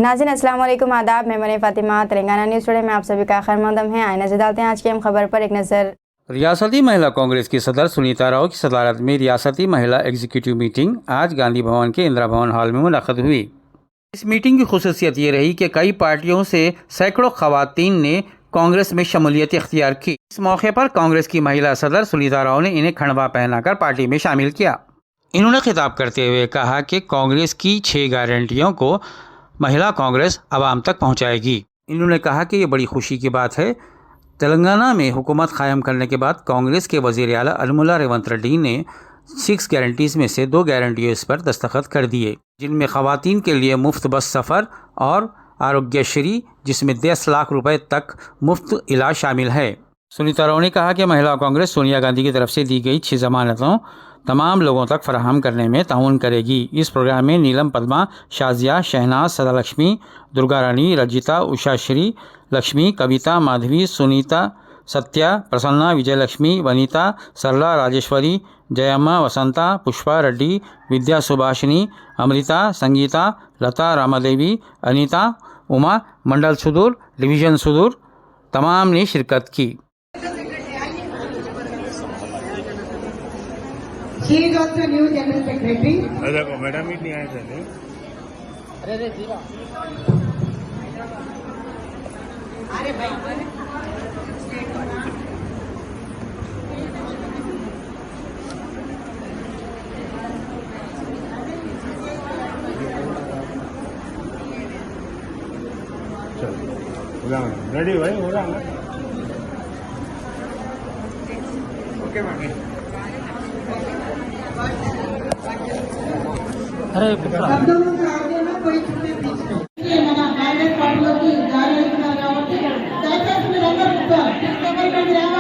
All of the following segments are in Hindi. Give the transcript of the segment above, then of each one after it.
नाज़रीन अस्सलाम वालेकुम, आदाब। मैं मने फ़ातिमा, तेलंगाना न्यूज़ टुडे में आप सभी का खैर मक़दम है। आइए नज़र डालते हैं आज की हम खबर पर एक नज़र। रियासती महिला कांग्रेस की सदर सुनीता राव की सदारत में रियासती महिला एग्जीक्यूटिव मीटिंग आज गांधी भवन के इंदिरा भवन हॉल में मुनक़द हुई। इस मीटिंग की खुसूसियत ये रही कि कई पार्टियों से सैकड़ों खवातीन ने कांग्रेस में शमूलियत इख्तियार की। इस मौके पर कांग्रेस की महिला सदर सुनीता राव ने इन्हें खंडवा पहनाकर पार्टी में शामिल किया। इन्होंने खिताब करते हुए कहा कि कांग्रेस की 6 गारंटियों को महिला कांग्रेस आवाम तक पहुंचाएगी। इन्होंने कहा कि ये बड़ी खुशी की बात है, तेलंगाना में हुकूमत कायम करने के बाद कांग्रेस के वज़ीर आला अनुमुला रेवंत रेड्डी ने 6 गारंटीज़ में से 2 गारंटियों पर दस्तखत कर दिए, जिनमें ख़वातीन के लिए मुफ्त बस सफ़र और आरोग्यश्री, जिसमें 10 लाख रुपए तक मुफ्त इलाज शामिल है। सुनीता राव ने कहा कि महिला कांग्रेस सोनिया गांधी की तरफ से दी गई 6 जमानतों तमाम लोगों तक फराहम करने में ताउन करेगी। इस प्रोग्राम में नीलम, पद्मा, शाजिया, शहनाज, सदा लक्ष्मी, दुर्गा रानी, रजिता, उषाश्री, लक्ष्मी, कविता, माधवी, सुनीता, सत्या, प्रसन्ना, विजयलक्ष्मी, वनीता, सरला, राजेश्वरी, जयम्मा, वसंता, पुष्पा रेड्डी, विद्या सुभाषिनी, अमृता, संगीता, लता, रामादेवी, अनीता, उमा, मंडल सुदूर, डिवीजन सुदूर तमाम ने शिरकत की। She is also new general secretary. देखो मैडम ही नहीं आए थे। अरे जीवा। अरे भाई। चलो रेडी भाई हो रहा है। Okay ma'am. अरे शब्दों से आगे ना कोई छुट्टी नहीं है। मना कांग्रेस पार्टी की गारंटी ना रावती दयచేసి మీరందరూ తీసుకెళ్ళండి రావ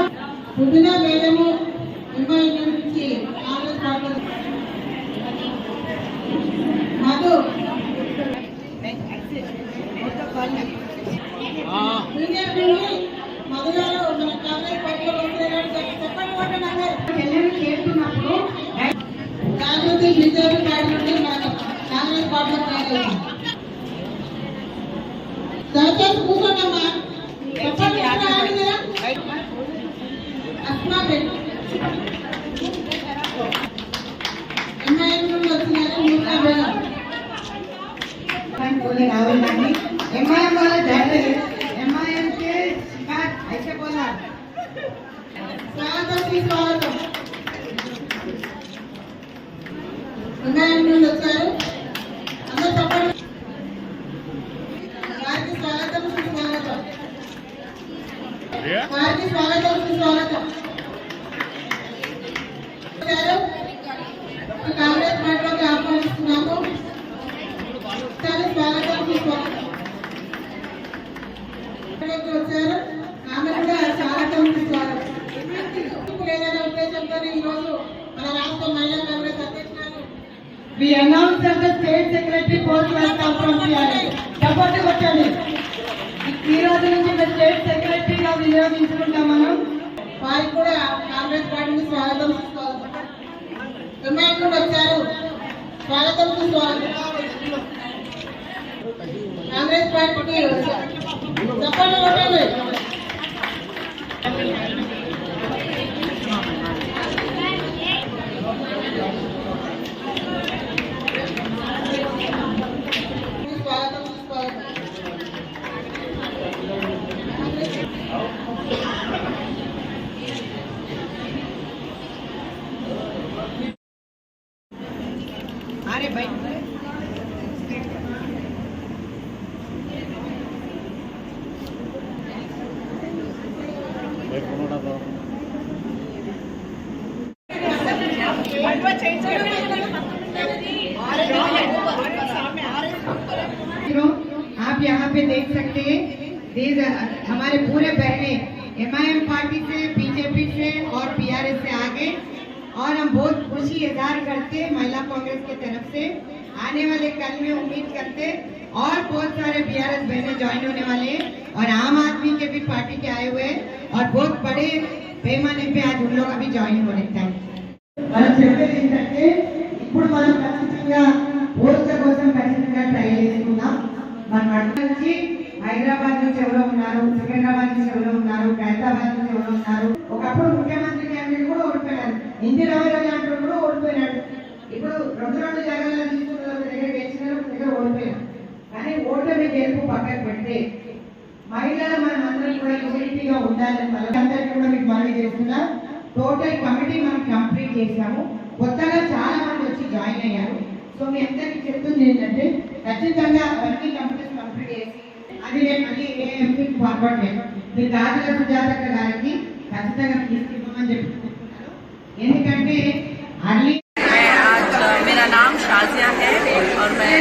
పుదిన మేడము ఎంఐ నుంచి కాంగ్రెస్ పార్టీ మధు మధు గారు మన కాంగ్రెస్ పార్టీలో వస్తున్నారు చెప్పండి ఓటనండి చెల్లెలు చేస్తున్నప్పుడు जागृति बीजेपी पार्टी कांग्रेस पार्टी दयచేసి కూర్చోండమ్మా చెప్పండి అస్మా ఎంఐఎం నుండి వచ్చినారు మూసా బేగం बोले राहुल गांधी एमआईएम वाले जाते एमआईएम के शिकायत ऐसे बोला स्वागत ఎంఐఎం నుండి వచ్చారు అందరూ చెప్పండి వారికి స్వాగతం సుస్వాగతం వారికి స్వాగతం సుస్వాగతం కాంగ్రెస్ పార్టీలోకి ఆహ్వానిస్తున్నాము స్వాగతం సుస్వాగతం వచ్చారు ఆమె కూడా స్వాగతం సుస్వాగతం ఏదైనా ఉద్దేశంతో ఈరోజు మన రాష్ట్ర మహిళా కాంగ్రెస్ అధ్యక్షురాలు We announced that the state secretary post was come from PRA. Support వచ్చండి ఈ రోజు నుంచి the state secretary గా వినియోగించుకుంటాం మనం. వారికి కూడా కాంగ్రెస్ పార్టీకి స్వాగతం సుస్వాగతం. ఎంఐఎం నుండి వచ్చారు స్వాగతం సుస్వాగతం. కాంగ్రెస్ పార్టీకి చెప్పండి ఓటండి. अरे भाई आप यहाँ पे देख सकते हैं हमारे पूरे बहने एमआईएम पार्टी से, बीजेपी से और पीआरएस से आगे, और हम बहुत खुशी इजहार करते महिला कांग्रेस की तरफ से आने वाले कल में उम्मीद करते और बहुत सारे बीआरएस बहनें ज्वाइन होने वाले हैं और आम आदमी के भी पार्टी के आए हुए हैं और बहुत बड़े पैमाने पे आज उन लोग अभी ज्वाइन हो रहे हैं। ఇప్పుడు మనం ఖచ్చితంగా పోస్టర్ కోసం ఖచ్చితంగా ట్రై చేసుకుందాం। మన మండలం నుంచి హైదరాబాద్ నుంచి ఎవరో ఉన్నారు, సికింద్రాబాద్ నుంచి ఎవరో ఉన్నారు, ఖైరతాబాద్ నుంచి ఎవరో ఉన్నారు. ఒకప్పుడు ముఖ్యమంత్రి క్యాండిడేట్ కూడా ఓడిపోయారు, ఇందిరాబాద్ లాంటి కూడా ఓడిపోయినాడు. ఇప్పుడు రెండు జాగాలో తీసుకున్న దగ్గర గెలిచిన దగ్గర ఓడిపోయారు. కానీ ఓటమి గెలుపు పక్కకు పెడితే మహిళలు మనం అందరం కూడా యూనిటీగా ఉండాలని అందరికీ కూడా మీకు మనవి చేస్తున్నా. టోటల్ కమిటీ మనం కంప్లీట్ చేశాము. కొత్తగా చాలా మంది వచ్చి జాయిన్ అయ్యారు. సో మీ అందరికీ చెప్తుంది ఏంటంటే ఖచ్చితంగా అన్ని కమిటీస్ కంప్లీట్ చేసి అది ఏఎంపీకి ఫార్వర్డ్ చేయాలి. మీరు గాజుల సుజాతక్క గారికి ఖచ్చితంగా తీసుకున్నామని చెప్తున్నాను. ఎందుకంటే అన్ని मेरा नाम शाजिया है और मैं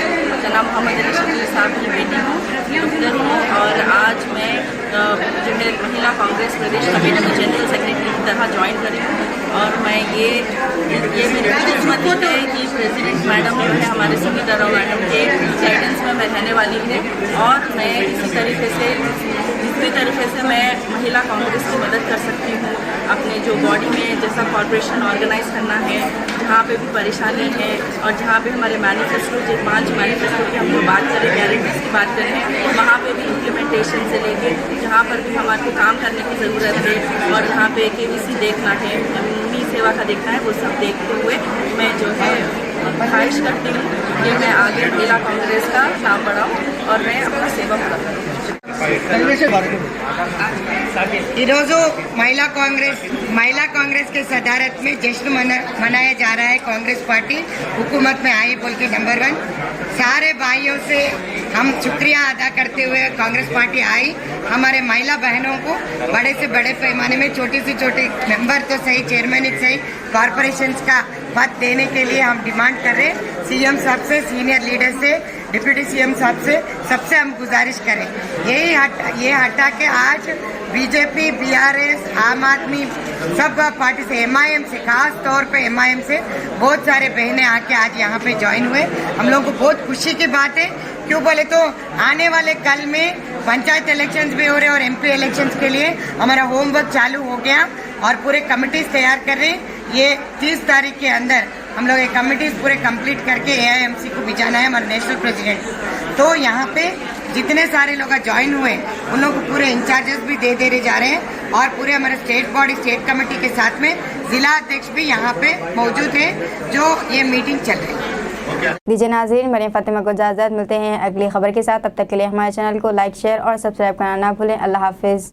जनाब मोहम्मद अली शकील साहब की बेटी हूँ, डॉक्टर हूँ। और आज मैं जो है महिला कांग्रेस प्रदेश कमेटी में जनरल सेक्रेटरी की तरह ज्वाइन करी हूँ। और मैं ये मेरी किस्मत है कि प्रेसिडेंट मैडम जो है हमारे सुनीता राव मैडम के गाइडेंस में मैं रहने वाली हूँ। और मैं इसी तरीके से मैं महिला कांग्रेस की मदद कर सकती हूँ। अपने जो बॉडी में जैसा कॉर्पोरेशन ऑर्गेनाइज करना है, जहाँ पे भी परेशानी है और जहाँ पे हमारे मैनिफेस्टो जो 5 मैनिफेस्टो की हम लोग बात करें, गारंटीज की बात करें, वहाँ पे भी इम्प्लीमेंटेशन से लेके जहाँ पर भी हमारे को काम करने की ज़रूरत है और जहाँ पे केवीसी देखना है, मी सेवा का देखना है, वो सब देखते हुए मैं जो है ख्वाहिश करती हूँ कि मैं आगे महिला कांग्रेस का नाम बढ़ाऊँ और मैं अपना सेवा पूरा करूँ। ఈరోజు महिला कांग्रेस के सदारत में जश्न मनाया जा रहा है। कांग्रेस पार्टी हुकूमत में आई बोल के नंबर 1 सारे भाइयों से हम शुक्रिया अदा करते हुए कांग्रेस पार्टी आई। हमारे महिला बहनों को बड़े से बड़े पैमाने में छोटी से छोटी मेंबर तो सही, चेयरमैन सही, कॉरपोरेशन का पद देने के लिए हम डिमांड कर रहे हैं। सीएम साहब से, सीनियर लीडर से, डिप्टी सीएम साहब से, सबसे हम गुजारिश करें ये हटा के आज बीजेपी, बीआरएस, आम आदमी सब पार्टी से, एमआईएम से, खास तौर पे एमआईएम से बहुत सारे बहनें आके आज यहाँ पे ज्वाइन हुए। हम लोगों को बहुत खुशी की बात है। क्यों बोले तो आने वाले कल में पंचायत इलेक्शंस भी हो रहे और एमपी इलेक्शंस के लिए हमारा होमवर्क चालू हो गया और पूरे कमिटीज तैयार कर रहे हैं। ये 30 तारीख के अंदर हम लोग ये कमिटीज पूरे कंप्लीट करके एआईएमसी को भिजाना है हमारे नेशनल प्रेसिडेंट। तो यहाँ पे जितने सारे लोग ज्वाइन हुए उन लोगों को पूरे इंचार्जेस भी दे जा रहे हैं और पूरे हमारे स्टेट बॉडी, स्टेट कमेटी के साथ में जिला अध्यक्ष भी यहाँ पे मौजूद है जो ये मीटिंग चल रही है। दीजिए नाज़रीन, मरियम फातिमा को इजाज़त। मिलते हैं अगली खबर के साथ। तब तक के लिए हमारे चैनल को लाइक, शेयर और सब्सक्राइब करना ना भूलें। अल्लाह हाफिज़।